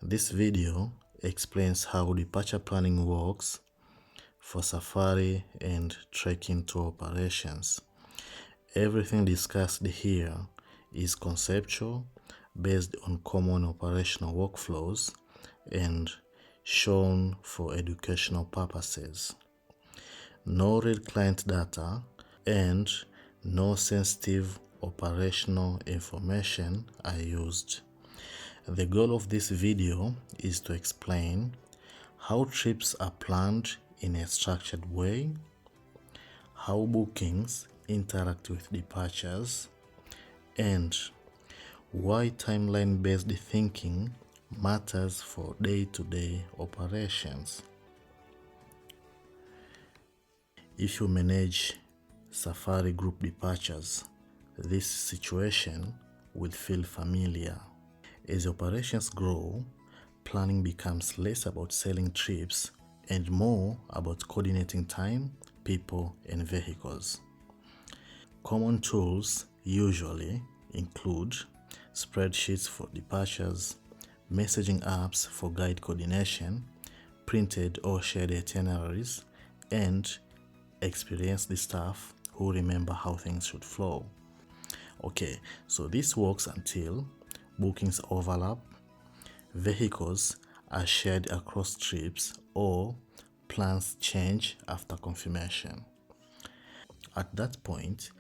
This video explains how departure planning works for safari and trekking tour operations. Everything discussed here is conceptual, based on common operational workflows, and shown for educational purposes. No real client data and no sensitive operational information are used. The goal of this video is to explain how trips are planned in a structured way, how bookings interact with departures, and why timeline-based thinking matters for day-to-day operations. If you manage safari group departures, this situation will feel familiar. As operations grow, planning becomes less about selling trips and more about coordinating time, people, and vehicles. Common tools usually include spreadsheets for departures, messaging apps for guide coordination, printed or shared itineraries, and experienced staff who remember how things should flow. Okay, so this works until bookings overlap, vehicles are shared across trips, or plans change after confirmation. At that point,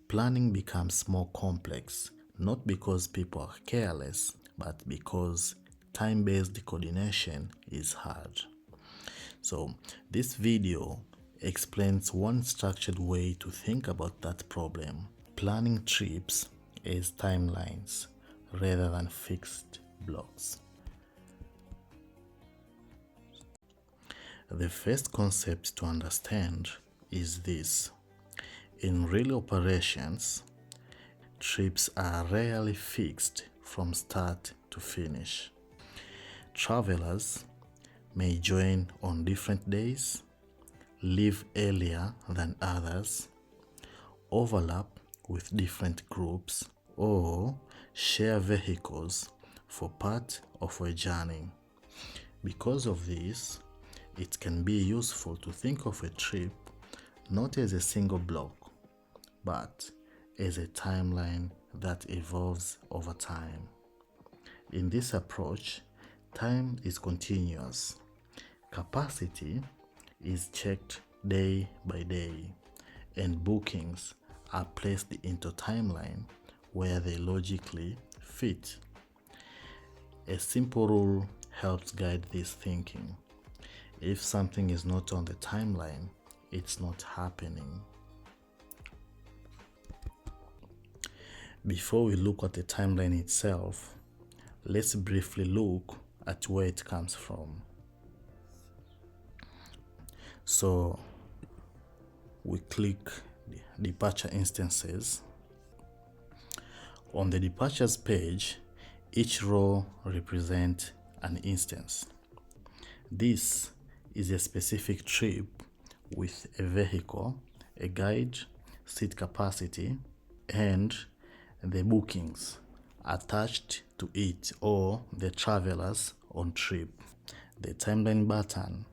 planning becomes more complex, not because people are careless, but because time-based coordination is hard. So this video explains one structured way to think about that problem: planning trips as timelines rather than fixed blocks. The first concept to understand is this: in real operations, trips are rarely fixed from start to finish. Travelers may join on different days, leave earlier than others, overlap with different groups, or share vehicles for part of a journey. Because of this, it can be useful to think of a trip not as a single block, but as a timeline that evolves over time. In this approach, time is continuous. Capacity is checked day by day, and bookings are placed into timeline where they logically fit. A simple rule helps guide this thinking: if something is not on the timeline, it's not happening. Before we look at the timeline itself, let's briefly look at where it comes from. So we click departure instances. On the departures page, each row represents an instance. This is a specific trip with a vehicle, a guide, seat capacity, and the bookings attached to it, or the travelers on trip. The timeline button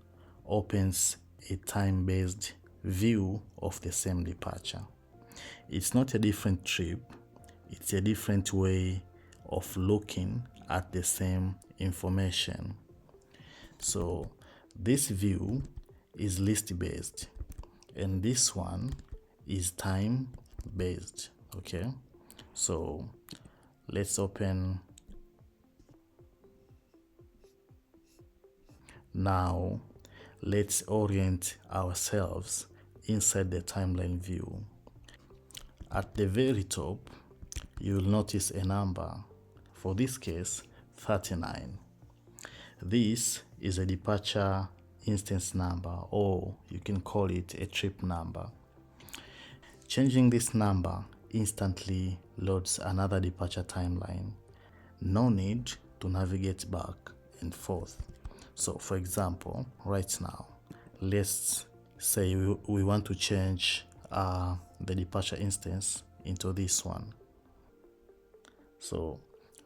opens a time-based view of the same departure. It's not a different trip, it's a different way of looking at the same information. So this view is list-based, and this one is time-based. Okay, so let's open. Now let's orient ourselves inside the timeline view. At the very top, you will notice a number, for this case 39. This is a departure instance number, or you can call it a trip number. Changing this number instantly loads another departure timeline. No need to navigate back and forth. So for example, right now, let's say we want to change the departure instance into this one. So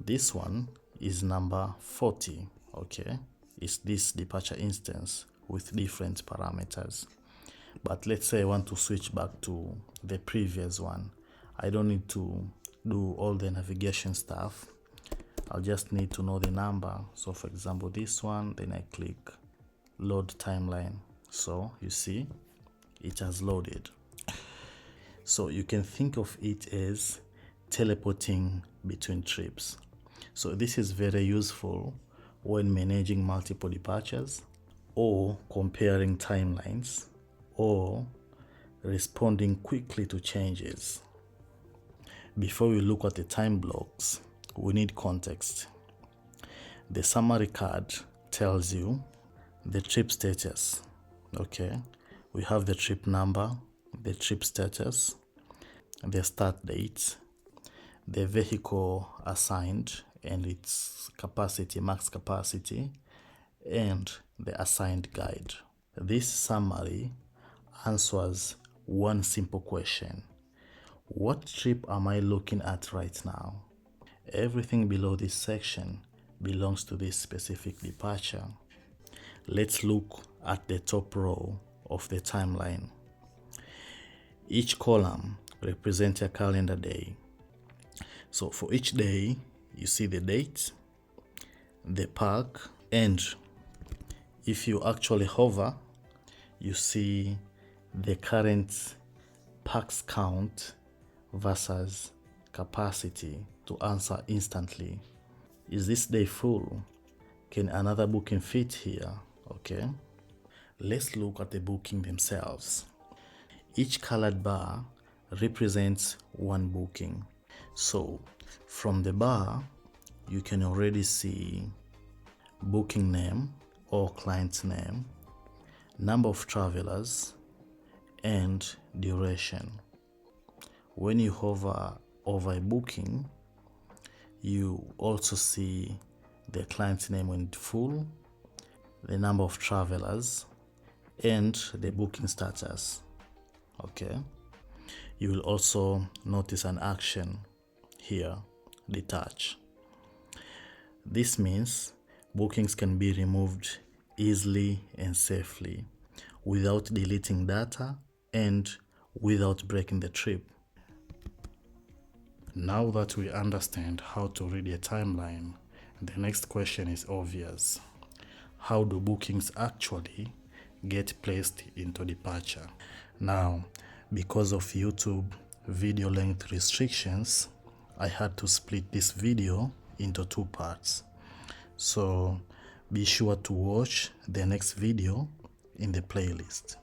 this one is number 40. Okay, it's this departure instance with different parameters. But let's say I want to switch back to the previous one. I don't need to do all the navigation stuff. I'll just need to know the number. So for example, this one, then I click load timeline. So you see, it has loaded. So you can think of it as teleporting between trips. So this is very useful when managing multiple departures, or comparing timelines, or responding quickly to changes. Before we look at the time blocks, we need context. The summary card tells you the trip status. Okay, we have the trip number, the trip status, the start date, the vehicle assigned and its capacity, max capacity, and the assigned guide. This summary answers one simple question: what trip am I looking at right now? Everything below this section belongs to this specific departure. Let's look at the top row of the timeline. Each column represents a calendar day. So for each day, you see the date, the park, and if you actually hover, you see the current parks count versus capacity to answer instantly. Is this day full? Can another booking fit here? Okay. Let's look at the booking themselves. Each colored bar represents one booking. So from the bar, you can already see booking name or client's name, number of travelers, and duration. When you hover over a booking, you also see the client's name when full, the number of travelers, and the booking status. Okay. You will also notice an action here, detach. This means bookings can be removed easily and safely without deleting data and without breaking the trip. Now that we understand how to read a timeline, the next question is obvious. How do bookings actually get placed into departure? Now, because of YouTube video length restrictions, I had to split this video into 2 parts. So be sure to watch the next video in the playlist.